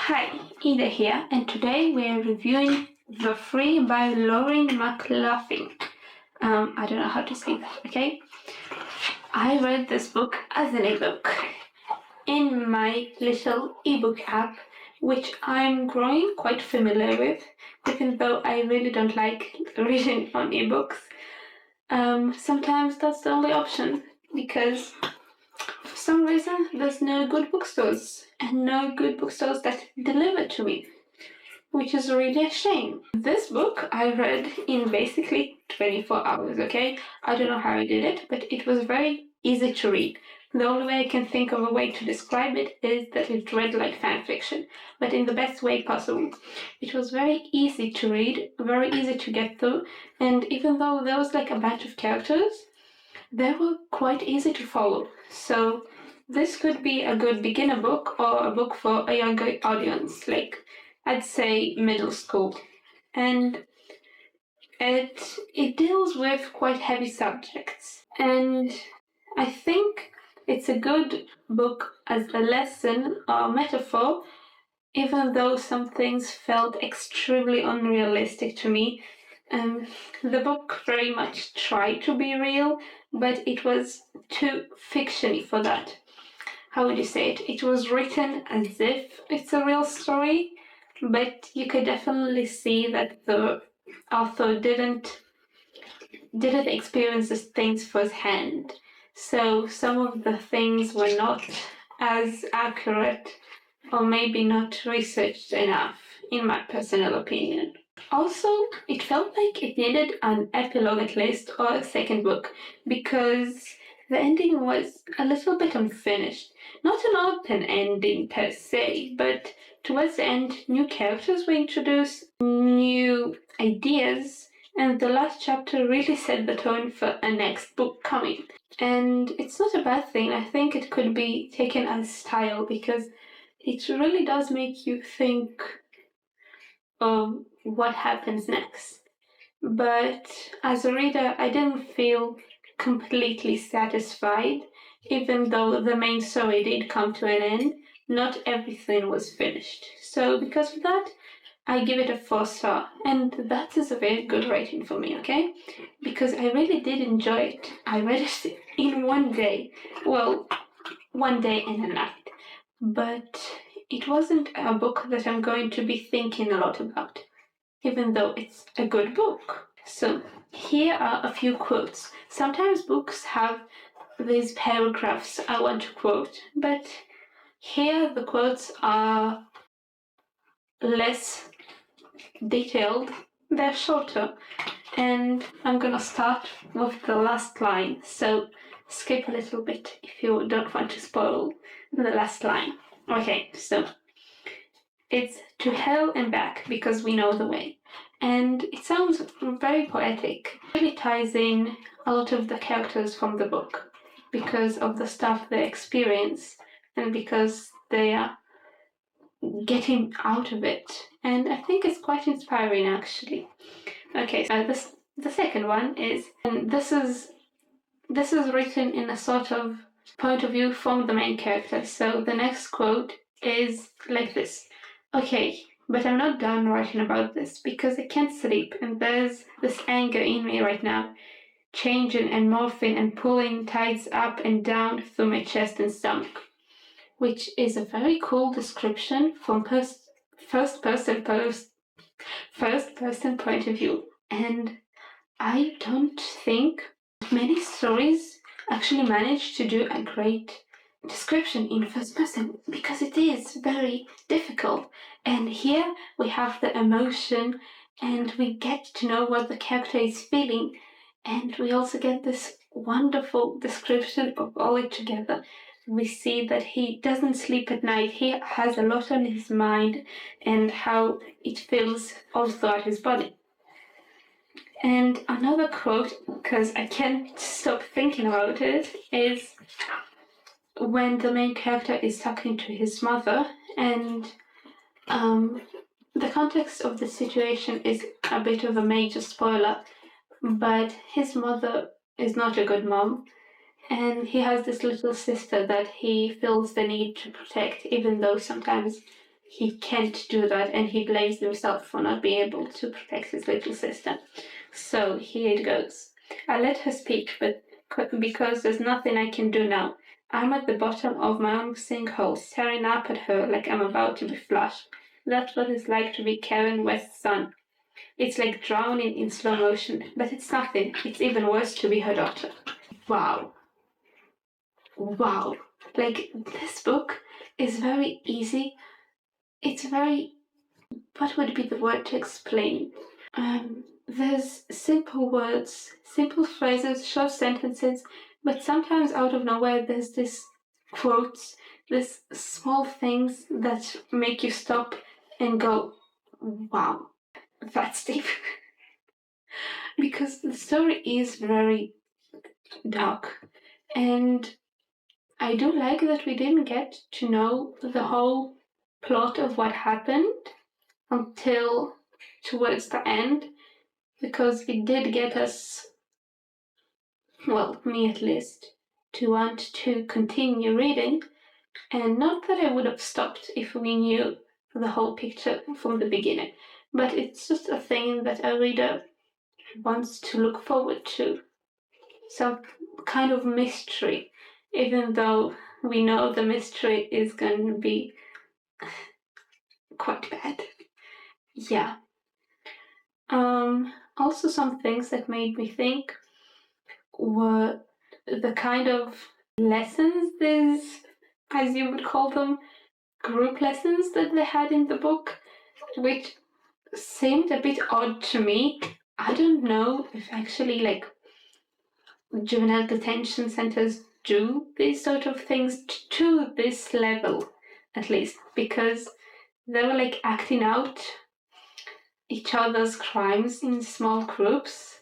Hi, Ida here, and today we're reviewing The Free by Lauren McLaughlin. I don't know how to say that, okay? I read this book as an ebook in my little ebook app, which I'm growing quite familiar with, even though I really don't like reading on ebooks. Sometimes that's the only option, because for some reason there's no good bookstores, and no good bookstores that deliver to me, which is really a shame. This book I read in basically 24 hours, okay? I don't know how I did it, but it was very easy to read. The only way I can think of a way to describe it is that it read like fan fiction, but in the best way possible. It was very easy to read, very easy to get through, and even though there was like a bunch of characters, they were quite easy to follow. So this could be a good beginner book or a book for a younger audience, like I'd say middle school. And it deals with quite heavy subjects. And I think it's a good book as a lesson or metaphor, even though some things felt extremely unrealistic to me. The book very much tried to be real, but it was too fictiony for that. How would you say it? It was written as if it's a real story, but you could definitely see that the author didn't experience these things firsthand. So some of the things were not as accurate, or maybe not researched enough, in my personal opinion. Also, it felt like it needed an epilogue at least, or a second book, because the ending was a little bit unfinished. Not an open ending per se, but towards the end, new characters were introduced, new ideas, and the last chapter really set the tone for a next book coming. And it's not a bad thing. I think it could be taken as style, because it really does make you think of what happens next. But as a reader, I didn't feel completely satisfied, even though the main story did come to an end. Not everything was finished. So because of that, I give it a 4-star, and that is a very good rating for me, okay? Because I really did enjoy it. I read it in one day. Well, one day and a night. But it wasn't a book that I'm going to be thinking a lot about, even though it's a good book. So here are a few quotes. Sometimes books have these paragraphs I want to quote, but here the quotes are less detailed, they're shorter, and I'm gonna start with the last line, so skip a little bit if you don't want to spoil the last line. Okay, so it's to hell and back because we know the way. And it sounds very poetic. It really ties in a lot of the characters from the book because of the stuff they experience and because they are getting out of it. And I think it's quite inspiring actually. Okay, so the second one is, and this is written in a sort of point of view from the main character. So the next quote is like this. Okay, but I'm not done writing about this because I can't sleep and there's this anger in me right now, changing and morphing and pulling tides up and down through my chest and stomach, which is a very cool description from first person point of view. And I don't think many stories actually manage to do a great description in first person because it is very difficult. And here we have the emotion and we get to know what the character is feeling, and we also get this wonderful description of all it together. We see that he doesn't sleep at night. He has a lot on his mind and how it feels all throughout his body. And another quote, because I can't stop thinking about it, is when the main character is talking to his mother, and the context of the situation is a bit of a major spoiler, but his mother is not a good mom, and he has this little sister that he feels the need to protect, even though sometimes he can't do that, and he blames himself for not being able to protect his little sister. So here it goes. I let her speak, but because there's nothing I can do now. I'm at the bottom of my own sinkhole, staring up at her like I'm about to be flushed. That's what it's like to be Karen West's son. It's like drowning in slow motion, but it's nothing. It's even worse to be her daughter. Wow. Wow. Like, this book is very easy. It's very... what would be the word to explain? There's simple words, simple phrases, short sentences, but sometimes out of nowhere there's this quotes, this small things that make you stop and go, wow, that's deep. Because the story is very dark, and I do like that we didn't get to know the whole plot of what happened until towards the end, because it did get us, well, me at least, to want to continue reading, and not that I would have stopped if we knew the whole picture from the beginning, but it's just a thing that a reader wants to look forward to, some kind of mystery, even though we know the mystery is going to be quite bad. Yeah. Also, some things that made me think were the kind of lessons, these, as you would call them, group lessons that they had in the book, which seemed a bit odd to me. I don't know if actually, like, juvenile detention centers do these sort of things to this level, at least, because they were like acting out each other's crimes in small groups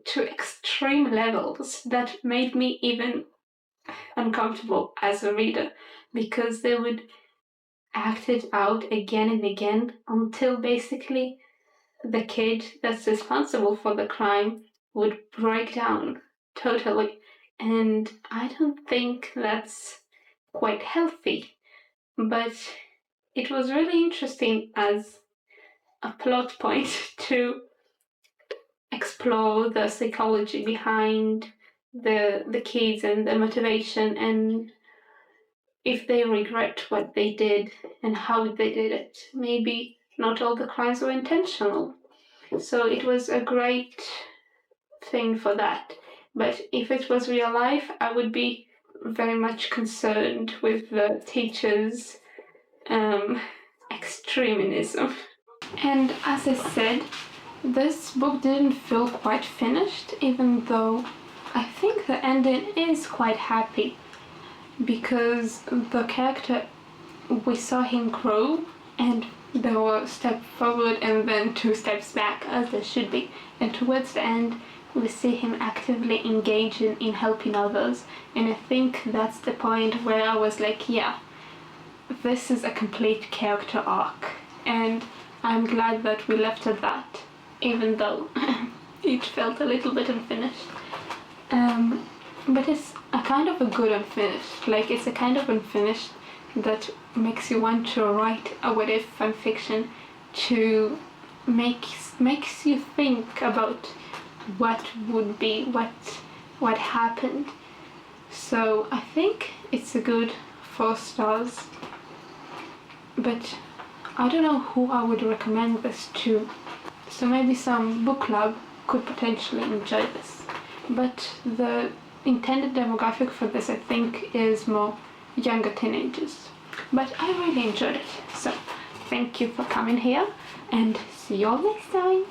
to extreme levels that made me even uncomfortable as a reader, because they would act it out again and again until basically the kid that's responsible for the crime would break down totally. And I don't think that's quite healthy, but it was really interesting as a plot point to explore the psychology behind the kids and the motivation, and if they regret what they did and how they did it. Maybe not all the crimes were intentional. So it was a great thing for that. But if it was real life, I would be very much concerned with the teachers' extremism. And as I said, this book didn't feel quite finished, even though I think the ending is quite happy, because the character, we saw him grow, and there were a step forward and then 2 steps back, as there should be. And towards the end, we see him actively engaging in helping others. And I think that's the point where I was like, yeah, this is a complete character arc. And I'm glad that we left at that, even though it felt a little bit unfinished. But it's a kind of a good unfinished. Like, it's a kind of unfinished that makes you want to write a what if fanfiction, to makes you think about what would be, what happened. So I think it's a good 4 stars, but I don't know who I would recommend this to. So maybe some book club could potentially enjoy this. But the intended demographic for this, I think, is more younger teenagers. But I really enjoyed it. So thank you for coming here, and see you all next time.